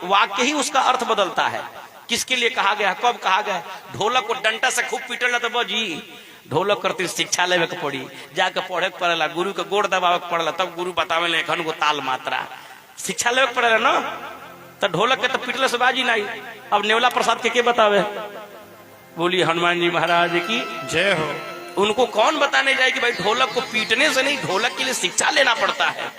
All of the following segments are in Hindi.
वाक्य ही उसका अर्थ बदलता है। किसके लिए कहा गया, कब कहा गया। ढोलक को डंटा से खूब पीटल तो बजी ढोलक करती शिक्षा लेवे के पड़ी, जाके पढ़े के पड़ेला, गुरु के गोड़ दबावे के पड़ेला, तब गुरु बतावे एखन को ताल मात्रा शिक्षा लेवे के पड़ेला ना। तो ढोलक के तो पीटले से बाजी नहीं। अब नेवला प्रसाद के बतावे। बोली हनुमान जी महाराज की जय हो। उनको कौन बताने जाए कि भाई ढोलक को पीटने से नहीं, ढोलक के लिए शिक्षा लेना पड़ता है।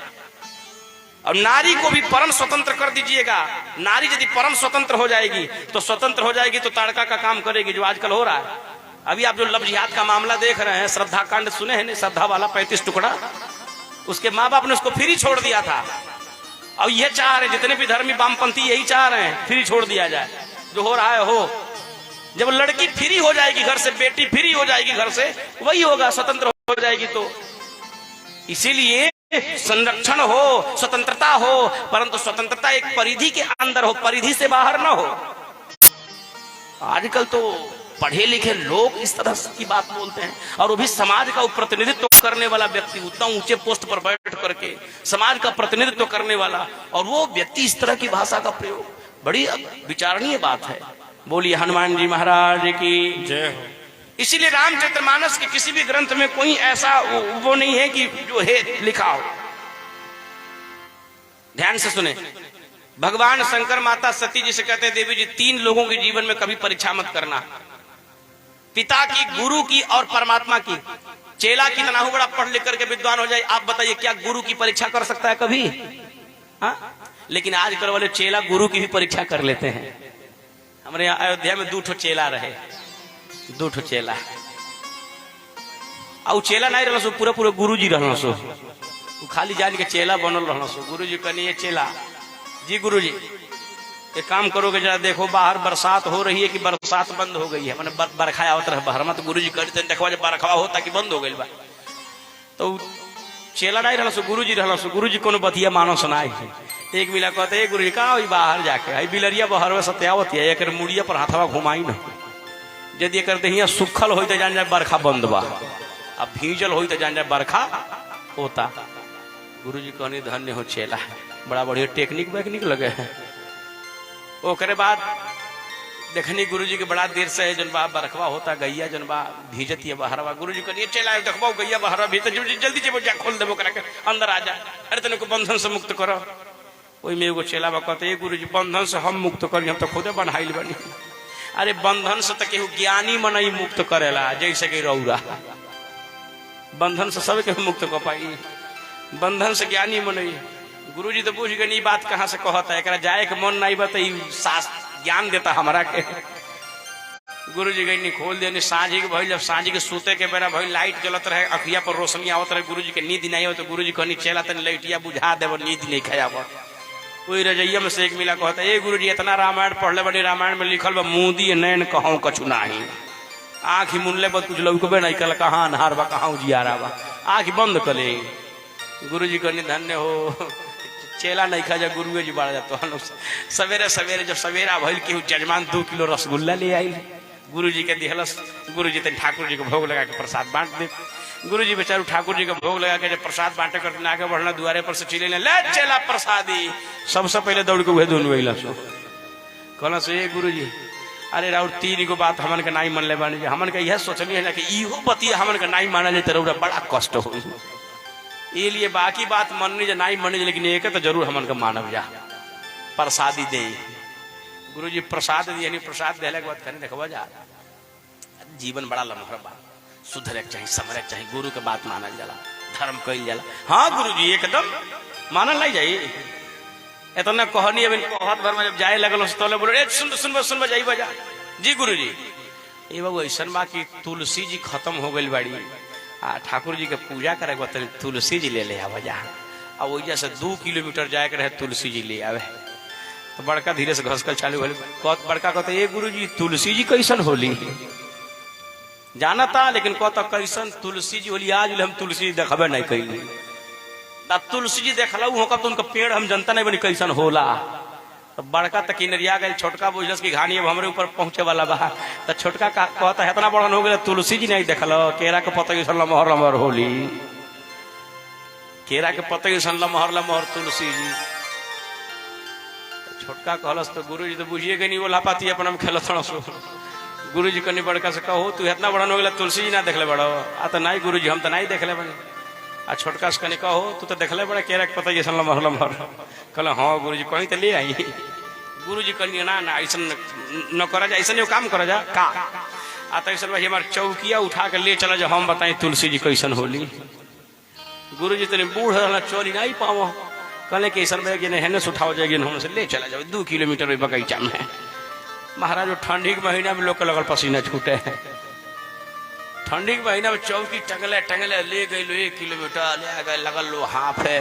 और नारी को भी परम स्वतंत्र कर दीजिएगा। नारी यदि परम स्वतंत्र हो जाएगी तो स्वतंत्र हो जाएगी तो ताड़का का काम करेगी, जो आजकल हो रहा है। अभी आप जो लव जिहाद का मामला देख रहे हैं, श्रद्धा कांड सुने हैं, श्रद्धा वाला 35 टुकड़ा, उसके माँ बाप ने उसको फ्री छोड़ दिया था। और यह चाह रहे, जितने भी धर्मी वामपंथी यही चाह रहे हैं फ्री छोड़ दिया जाए। जो हो रहा है हो। जब लड़की फ्री हो जाएगी घर से, बेटी फ्री हो जाएगी घर से, वही होगा, स्वतंत्र हो जाएगी। तो इसीलिए संरक्षण हो, स्वतंत्रता हो, परंतु स्वतंत्रता एक परिधि के अंदर हो, परिधि से बाहर ना हो। आजकल तो पढ़े लिखे लोग इस तरह की बात बोलते हैं, और वो भी समाज का प्रतिनिधित्व करने वाला व्यक्ति, उतना ऊंचे पोस्ट पर बैठ करके समाज का प्रतिनिधित्व करने वाला, और वो व्यक्ति इस तरह की भाषा का प्रयोग, बड़ी विचारणीय बात है। बोलिए हनुमान जी महाराज की जय हो। इसीलिए रामचरितमानस के किसी भी ग्रंथ में कोई ऐसा वो नहीं है कि जो है लिखा हो। ध्यान से सुने, भगवान शंकर माता सती जी से कहते हैं, देवी जी 3 लोगों के जीवन में कभी परीक्षा मत करना, पिता की, गुरु की और परमात्मा की। चेला कितना हो बड़ा पढ़ लिख करके विद्वान हो जाए, आप बताइए क्या गुरु की परीक्षा कर सकता है कभी? हाँ? लेकिन आजकल वाले चेला गुरु की भी परीक्षा कर लेते हैं। हमारे यहाँ अयोध्या में 2 चेला रहे, 2 चेला, और चेला नहीं रहना सो, पूरा पूरा गुरु जी रहना सो, खाली जान के चेला बनल रहना सो। गुरु जी कहनी है चेला जी, गुरु जी एक काम करोगे जरा देखो, बाहर बरसात हो रही है कि बरसात बंद हो गई है, मैंने बरखा आवत रहे बाहर में। तो गुरु जी कहते देखो जब बरखा होता कि बंद हो गई बा। तो चेला नहीं रहना सो, गुरु जी रहना सो। गुरु जी कोनो बतिया मानो सुनाई। एक बिला कहते गुरु जी कहा बाहर जाके आई बिलरिया बहर में सत्यावत है, एक मुड़िया पर हाथवा घुमाई न, यदि एक दहिया सुखल हो तो जान जाए बरखा बंद बा, अब भीजल हो तो जान जाए बरखा होता। गुरु जी कहनी धन्य हो चेला, बड़ा बढ़िया टेक्निक वैक्निक लगे हैं। ओकरे बाद देखनी गुरु जी के बड़ा देर से जनबा बरखवा होता, गैया जनबा भीजत ये बहरवा। गुरु जी कहनी चेला देखबो गैया बहरवा भीतर, जल्दी जब जा खोल देबो करा के अंदर आ जा, अरे तने को बंधन से मुक्त करो। ओई में एगो चेला बा कहते गुरु जी बंधन से हम मुक्त करी, हम तो खुदे बन्हाइल बनी। अरे बंधन से तो केहू ज्ञानी मनई मुक्त करेला, जैसे कि रौरा बंधन से सब केहू मुक्त कर पाई, बंधन से ज्ञानी मनई। गुरु जी तो पूछ गई बात कहाँ से कहता है, जाए के मन नहीं बताई शास्त्र ज्ञान देता हमारा के। गुरु जी गई खोल देनी, साँझी के भाई जब साँझी के सूते के बेरा भाई लाइट जलत रहे, अखिया पर रोशनी आवत रहे, गुरु जी के नींद नहीं हो तो गुरु जी कहनी चला तन लाइटिया बुझा देव, नींद नहीं खाया। वही रजैया में से एक मिला कहता है गुरु जी इतना रामायण पढ़ले बड़ी, रामायण में लिखल बा मुदी नैन कहूँ कछु नाही, आँख ही मुनले बस कुछ लौकबे नहीं कल, कहाँ अन्हार बा कहाँ उजियारा बा, आँख बंद कले। गुरु जी कहनी धन्य हो चेला नहीं खा जा, गुरुए जी बढ़ जाता। सवेरे सवेरे जब सवेरा भइल केहू जजमान 2 किलो रसगुल्ला ले आई, गुरु जी के दिहलस। गुरु जी ठाकुर जी को भोग लगा के प्रसाद बांट दे। गुरु जी बेचारू ठाकुर जी का भोग लगा के जब प्रसाद बांटे करते आगे बढ़ना, दुआरे पर से चिले ले चेला प्रसादी, सबसे पहले दौड़ के वह दोनों अला सो कहला सो ये गुरु जी अरे राउर 3 गो बात हमन के नहीं मन ले बानी, हमन के यह सोचनी है ना कि इहो बतिया हमन के नहीं माना जाए तो बड़ा कष्ट हो, ये लिए बाकी बात मननी जा नहीं मननी, लेकिन एक तो जरूर हमन के मानव जा प्रसादी दे। गुरु जी प्रसाद दिए, प्रसाद दिले के बाद कहने देखो जा जीवन बड़ा लम्हा बा, सुधरे चाहिए, समरे चाहिए, गुरु के बात मानल जाला, धर्म कइल जाला। हाँ गुरु जी एकदम मानल नहीं जाई। इतना कहनी अब कहत भर में जब जाए लगल तो बोले सुन जाई बजा जी गुरु जी ये बाबू ऐसा बा कि तुलसी जी खत्म हो गई बाड़ी, ठाकुर जी के पूजा करे के तुलसी जी ले आवा जा। अब वजह से 2 किलोमीटर जाए के रहे तुलसी जी ले आवे, तो बड़का धीरे से घसकल चालू होली। बड़का कहते ये गुरु जी तुलसी जी कैसन होली जाना था, लेकिन कहता कैसन तुलसी जी होली, आज हम तुलसी जी देखबे नहीं कैली, तुलसी जी देखल होगा तो उनका पेड़ हम जनता नहीं बनी कैसन होला। तो बड़का तक नरिया गए, छोटका बुझलस की घानी अब हमारे ऊपर पहुंचे वाला बा, तो छोटका कहता है इतना बड़न हो गया तुलसी जी नहीं देखल, केरा के पतई सन लमहर लमहर होली, केरा के पतई सन लमहर लमहर तुलसी जी। छोटका कहलस तो गुरु जी तो बुझिए गई नहीं, बोला पाती अपना में खेल थोड़ा सो। गुरु जी कनी बड़का से कहो तू इतना बड़ा हो गया, तुलसी जी ना देखले बड़ो आ तो नहीं गुरु जी हम तो नहीं देखले बनी। आ छोटका से कनी कहो तू तो देखले बड़ा केरा के पता ये लम्हर लम्हर। कहला हाँ गुरु जी कहीं तो ले आई। गुरु जी कनी ना ना ऐसा न करा जा, ऐसा काम करा जा का आ तो ऐसा भाई हमारे चौकिया उठा के ले चला जा, हम बताएं तुलसी जी कैसन होली। गुरु जी तनी बूढ़ रहना चोरी नहीं पाओ, कहले कि ऐसा हेने से उठाओ जाएगी हमसे ले चला जाओ 2 किलोमीटर बगीचा में। महाराज ठंडी के महीना में लोग के लगल पसीना छूटे है। ठंडी के महीना में चौकी टंगले टंगले ले गई 1 किलोमीटर ले गए, लगल लो हाफ है।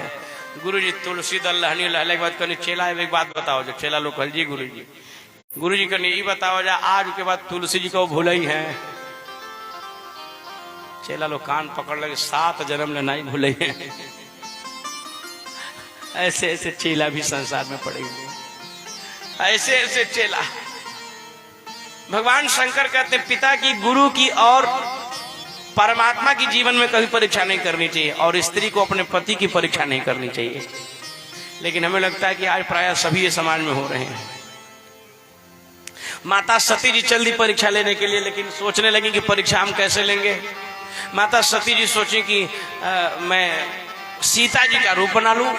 गुरु जी तुलसी दल लहनी लहले के बाद कहनी चेला एक बात बताओ जो। चेला लोग कह जी गुरु जी कहनी ये बताओ जा आज के बाद तुलसी जी को भूल ही है। चेला लोग कान पकड़ लगे 7 जन्म ने नहीं भूले हैं। ऐसे ऐसे चेला भी संसार में पड़े हुए, ऐसे ऐसे चेला। भगवान शंकर कहते पिता की, गुरु की और परमात्मा की जीवन में कभी परीक्षा नहीं करनी चाहिए, और स्त्री को अपने पति की परीक्षा नहीं करनी चाहिए। लेकिन हमें लगता है कि आज प्राय सभी ये समाज में हो रहे हैं। माता सती जी चल दी परीक्षा लेने के लिए, लेकिन सोचने लगी कि परीक्षा हम कैसे लेंगे। माता सती जी सोची कि मैं सीता जी का रूप बना लूं।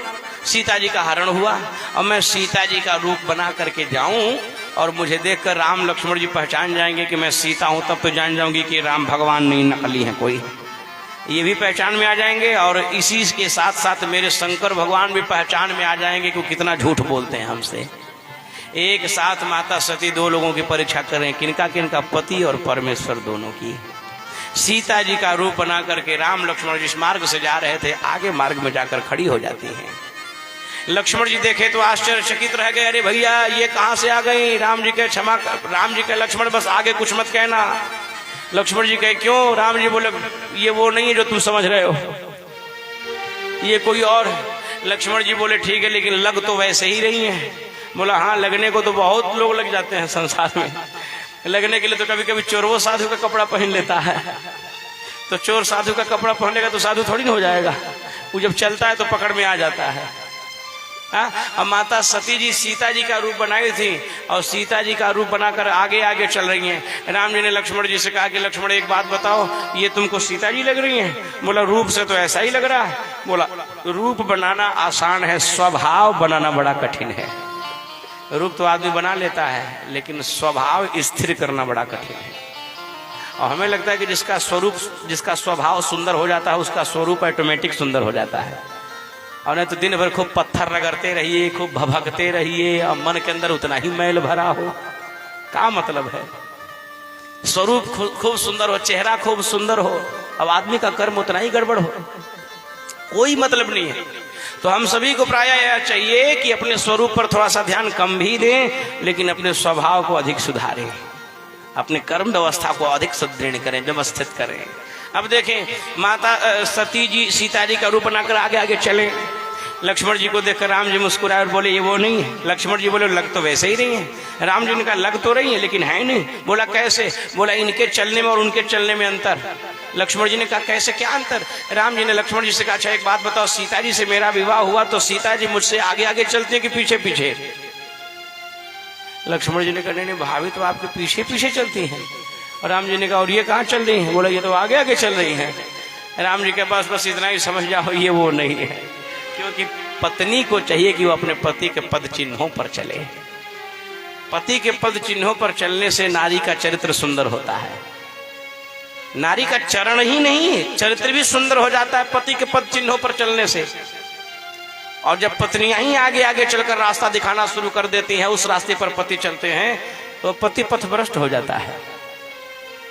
सीता जी का हरण हुआ और मैं सीता जी का रूप बना करके जाऊं और मुझे देखकर राम लक्ष्मण जी पहचान जाएंगे कि मैं सीता हूं, तब तो जान जाऊंगी कि राम भगवान नहीं नकली है कोई, ये भी पहचान में आ जाएंगे। और इसी के साथ साथ मेरे शंकर भगवान भी पहचान में आ जाएंगे कि कितना झूठ बोलते हैं हमसे। एक साथ माता सती 2 लोगों की परीक्षा करें, किनका किनका, पति और परमेश्वर दोनों की। सीता जी का रूप बना करके राम लक्ष्मण जिस मार्ग से जा रहे थे आगे मार्ग में जाकर खड़ी हो जाती हैं। लक्ष्मण जी देखे तो आश्चर्यचकित रह गए, अरे भैया ये कहां से आ गई। राम जी के क्षमा, राम जी के लक्ष्मण बस आगे कुछ मत कहना। लक्ष्मण जी कहे क्यों। राम जी बोले ये वो नहीं है जो तुम समझ रहे हो, ये कोई और है। लक्ष्मण जी बोले ठीक है लेकिन लग तो वैसे ही रही है। बोला हाँ लगने को तो बहुत लोग लग जाते हैं संसार में, लगने के लिए तो कभी कभी चोर साधु का कपड़ा पहन लेता है। तो चोर साधु का कपड़ा पहनेगा तो साधु थोड़ी ना हो जाएगा, वो जब चलता है तो पकड़ में आ जाता है। अब माता सती जी सीता जी का रूप बनाई थी और सीता जी का रूप बनाकर आगे आगे चल रही हैं। राम जी ने लक्ष्मण जी से कहा कि लक्ष्मण एक बात बताओ, ये तुमको सीता जी लग रही हैं। बोला रूप से तो ऐसा ही लग रहा है। बोला रूप बनाना आसान है, स्वभाव बनाना बड़ा कठिन है। रूप तो आदमी बना लेता है लेकिन स्वभाव स्थिर करना बड़ा कठिन है। और हमें लगता है कि जिसका स्वभाव सुंदर हो जाता है उसका स्वरूप ऑटोमेटिक सुंदर हो जाता है। और नहीं तो दिन भर खूब पत्थर रगड़ते रहिए, खूब भभकते रहिए और मन के अंदर उतना ही मैल भरा हो, क्या मतलब है। स्वरूप खूब सुंदर हो, चेहरा खूब सुंदर हो, अब आदमी का कर्म उतना ही गड़बड़ हो, कोई मतलब नहीं है। तो हम सभी को प्राय यह चाहिए कि अपने स्वरूप पर थोड़ा सा ध्यान कम भी दें लेकिन अपने स्वभाव को अधिक सुधारें, अपने कर्म व्यवस्था को अधिक सुदृढ़ करें, व्यवस्थित करें। अब देखें माता सती जी सीता जी का रूप बनाकर आगे आगे चले। लक्ष्मण जी को देखकर राम जी मुस्कुराए और बोले ये वो नहीं है। लक्ष्मण जी बोले लग तो वैसे ही रही है। राम जी ने कहा लग तो रही है लेकिन है नहीं। बोला कैसे। बोला इनके चलने में और उनके चलने में अंतर। लक्ष्मण जी ने कहा कैसे, क्या अंतर। राम जी ने लक्ष्मण जी से कहा अच्छा एक बात बताओ, सीता जी से मेरा विवाह हुआ तो सीता जी मुझसे आगे आगे चलती है कि पीछे पीछे। लक्ष्मण जी ने कहा नहीं भाभी तो आपके पीछे पीछे चलती हैं। और राम जी ने कहा और ये कहाँ चल रही हैं। बोला ये तो आगे आगे चल रही हैं। राम जी के पास बस इतना ही समझ जाओ ये वो नहीं है, क्योंकि पत्नी को चाहिए कि वो अपने पति के पद चिन्हों पर चले। पति के पद चिन्हों पर चलने से नारी का चरित्र सुंदर होता है। नारी का चरण ही नहीं चरित्र भी सुंदर हो जाता है पति के पद चिन्हों पर चलने से। और जब पत्नियां ही आगे आगे चलकर रास्ता दिखाना शुरू कर देती हैं, उस रास्ते पर पति चलते हैं तो पति पथभ्रष्ट हो जाता है।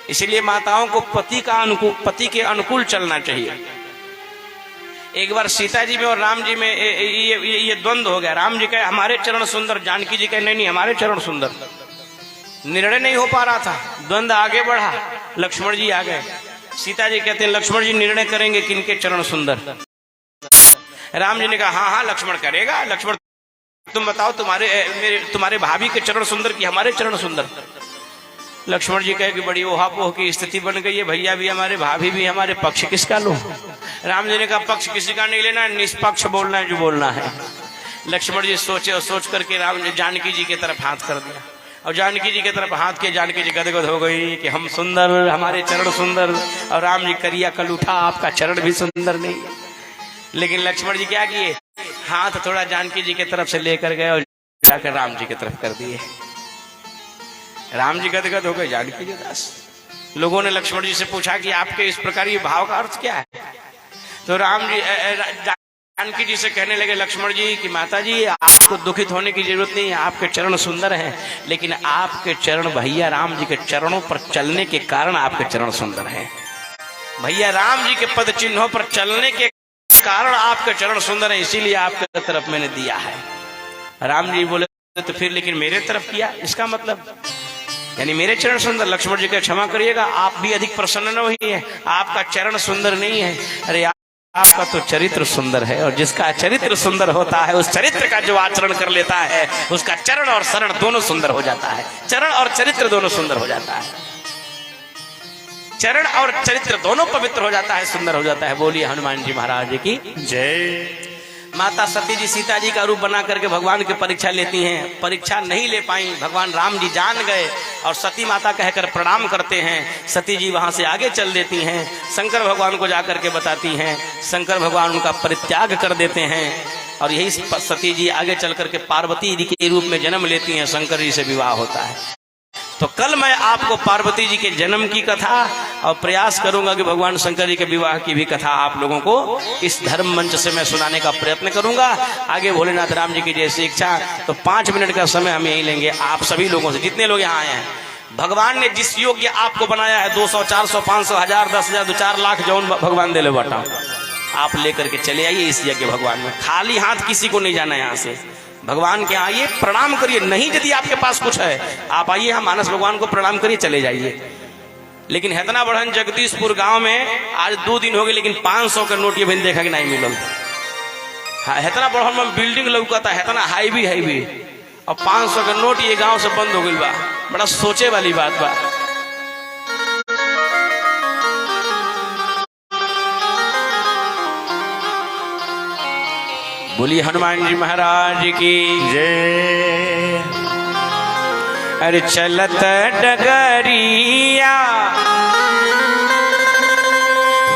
इसलिए माताओं को पति के अनुकूल चलना चाहिए। एक बार सीता जी में और राम जी में ये द्वंद्व हो गया। राम जी कहे हमारे चरण सुंदर, जानकी जी कहे नहीं हमारे चरण सुंदर। निर्णय नहीं हो पा रहा था, द्वंद्व आगे बढ़ा, लक्ष्मण जी आ गए। सीता जी कहते हैं लक्ष्मण जी निर्णय करेंगे किनके चरण सुंदर। राम जी ने कहा हाँ हाँ लक्ष्मण करेगा। लक्ष्मण तुम बताओ तुम्हारे भाभी के चरण सुंदर कि हमारे चरण सुंदर। लक्ष्मण जी कहे कि बड़ी ओहापोह की स्थिति बन गई है, भैया भी हमारे भाभी भी हमारे, पक्ष किसका लो। राम जी ने कहा पक्ष किसी का नहीं लेना, निष्पक्ष बोलना है जो बोलना है। लक्ष्मण जी सोचे और सोच करके राम जी जानकी जी की तरफ हाथ कर दिया और जानकी जी की तरफ हाथ किया। जानकी जी गदगद हो गई कि हम सुंदर, हमारे चरण सुंदर, और राम जी करिया कलूठा, आपका चरण भी सुंदर नहीं है। लेकिन लक्ष्मण जी क्या किए, हाथ थोड़ा जानकी जी की तरफ से लेकर गए और जाकर राम जी की तरफ कर दिए। राम जी गदगद हो गए, जानकी जी दास। लोगों ने लक्ष्मण जी से पूछा कि आपके इस प्रकार ये भाव का अर्थ क्या है? तो राम जी जानकी जी से कहने लगे लक्ष्मण जी कि माता जी आपको दुखित होने की जरूरत नहीं है, आपके चरण सुंदर हैं, लेकिन आपके चरण भैया राम जी के चरणों पर चलने के कारण आपके चरण सुंदर हैं। भैया राम जी के पद चिन्हों पर चलने के कारण आपके चरण सुंदर हैं, इसीलिए आपके तरफ मैंने दिया है। राम जी बोले तो फिर लेकिन मेरे तरफ किया, इसका मतलब यानी मेरे चरण सुंदर? लक्ष्मण जी का क्षमा करिएगा, आप भी अधिक प्रसन्न न होइए, आपका चरण सुंदर नहीं है। अरे आपका तो चरित्र सुंदर है, और जिसका चरित्र सुंदर होता है उस चरित्र का जो आचरण कर लेता है उसका चरण और शरण दोनों सुंदर हो जाता है, चरण और चरित्र दोनों सुंदर हो जाता है, चरण और चरित्र दोनों पवित्र हो जाता है, सुंदर हो जाता है। बोलिए हनुमान जी महाराज की जय। माता सती जी सीता जी का रूप बना करके भगवान की परीक्षा लेती हैं, परीक्षा नहीं ले पाई, भगवान राम जी जान गए और सती माता कहकर प्रणाम करते हैं। सती जी वहां से आगे चल देती हैं, शंकर भगवान को जाकर के बताती हैं, शंकर भगवान उनका परित्याग कर देते हैं और यही सती जी आगे चल करके पार्वती जी के रूप में जन्म लेती हैं, शंकर जी से विवाह होता है। तो कल मैं आपको पार्वती जी के जन्म की कथा और प्रयास करूंगा कि भगवान शंकर जी के विवाह की भी कथा आप लोगों को इस धर्म मंच से मैं सुनाने का प्रयत्न करूंगा। आगे भोलेनाथ राम जी की जैसी इच्छा। तो 5 मिनट का समय हम यही लेंगे आप सभी लोगों से, जितने लोग यहाँ आए हैं। भगवान ने जिस योग्य आपको बनाया है, 200, 400, 500, 1000, 10,000, 2-4 लाख जौन भगवान दे लो बटा, आप लेकर के चले आइए इस यज्ञ भगवान में। खाली हाथ किसी को नहीं जाना यहाँ से, भगवान के आइए, प्रणाम करिए। नहीं यदि आपके पास कुछ है आप आइए, हम मानस भगवान को प्रणाम करिए, चले जाइए। लेकिन हेतना बढ़न जगदीशपुर गांव में आज 2 दिन हो गए, लेकिन 500 के नोट ये भी देखा कि नहीं मिलल। हेतना बढ़न में बिल्डिंग लौकता, हेतना हाईवी और 500 के नोट ये गांव से बंद हो गई बा। बड़ा सोचे वाली बात बा। बोलिए हनुमान जी महाराज की जय। अरे चलत डगरिया,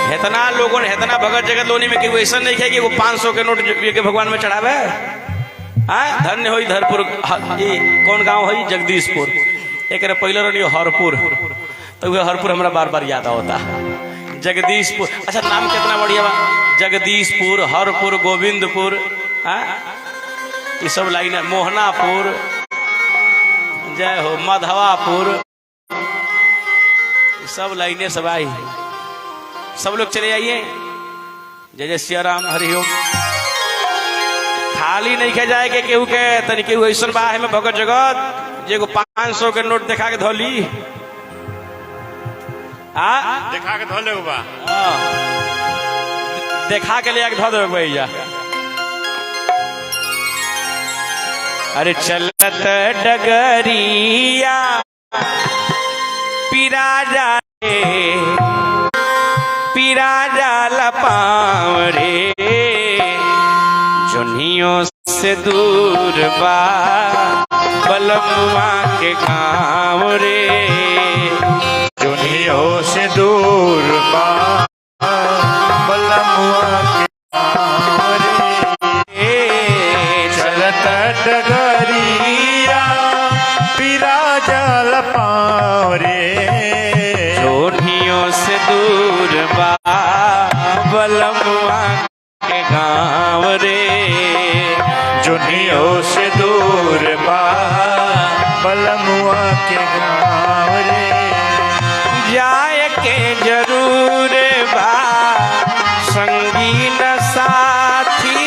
हेतना लोगों ने, हेतना भगत जगत लोनी में कि ऐसा नहीं है कि वो 500 के नोट के भगवान में चढ़ावे। धन्य हो धरपुर, ये कौन गांव है? जगदीशपुर। एक पहले रही हरपुर, तो वह हरपुर हमारा बार बार याद होता। जगदीशपुर, अच्छा नाम कितना बढ़िया बा, जगदीशपुर, हरपुर, गोविंदपुर, ये सब लाइन है। मोहनापुर, जय हो, माधवापुर, सब लाइनें सब आई। सब लोग चले आइए। जय जय सिया राम, हरिओम। खाली नहीं खे जाए के केहू के तनी केहू ऐसा बा है में भगत जगत जे 500 के नोट दिखा के धोली, दिखा के धो ले बा, देखा के ले धो दे भैया। अरे चलत डगरिया पीरा जाल पाँव रे, जोनियों से दूर बा बलमुआ के गाँव रे, जोनियों से दूर बा बलमुआ के गाँव रे। चलत डगरिया पीरा जाल पाँव रे, जोनियों से दूर बा बलमुआ के गाँव रे, जोनियों से दूर बा बलमुआ के गाँव रे। जाए के जरूर बा संगीन साथी,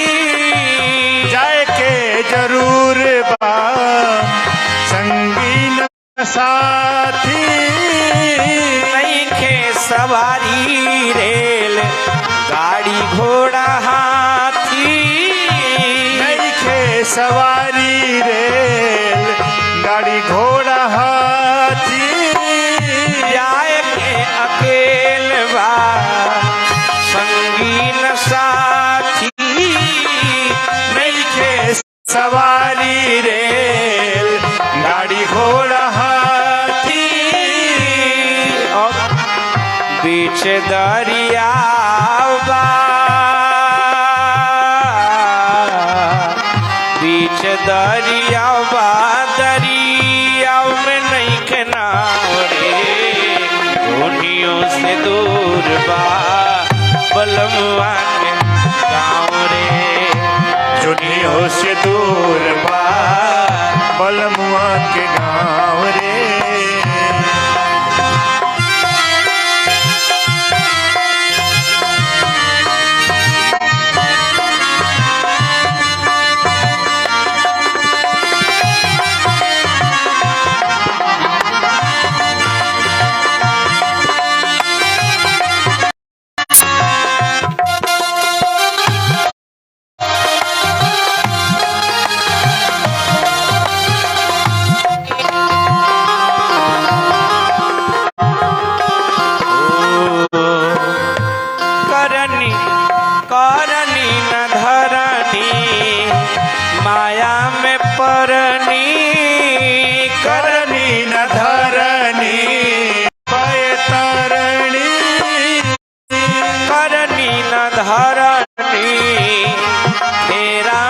जाए के जरूर बा संगीन साथी, नहीं खे सवारी रेल गाड़ी घोड़ा हाथी, नहीं खे सवारी रेल गाड़ी घोड़ा हाथी, जाए के अकेल बा संगीन साथी, नहीं खे दरिया बीच दरिया दरिया में नहीं खनाव रे दुनियों से दूर बा बलमुआ के गाँव रे दुनियों से दूर बा बलमुआ के गाँव रे करनी न धरनी माया में परनी करनी न धरनी पैतरणी करनी न धरनी तेरा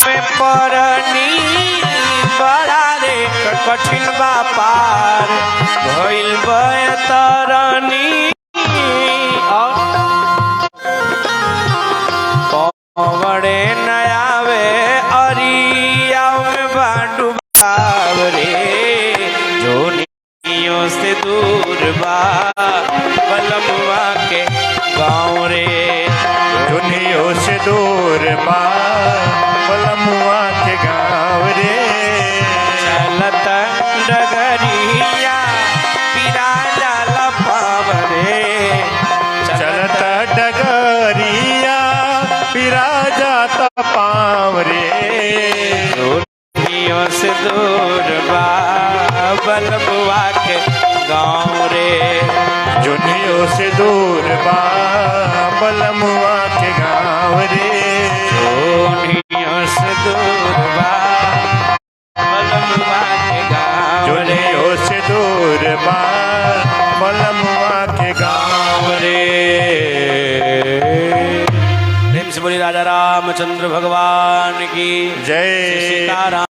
में परनी बड़ा रे कठिन व्यापार भइल बैतरनी बड़े नयावे अरिया में बाडू रे जोनियों से दूर बा बलमुआ के गाँव रे दुनियों से दूर बा बलमुआ के गाँव रे चलत डगरिया पिरा जाला पावरे चलत डगरिया पिरा जाता पाँव रे दुनियों से दूर बा बलमुआ के गाँव रे दुनियों से दूर बा बलमुआ के गाँव रे दुनियों से दूर बा बलमुआ के गाँव रे दुनियों से दूर बा बलमुआ के गाँव रे प्रेम से बोली राजा रामचंद्र भगवान की जय सीताराम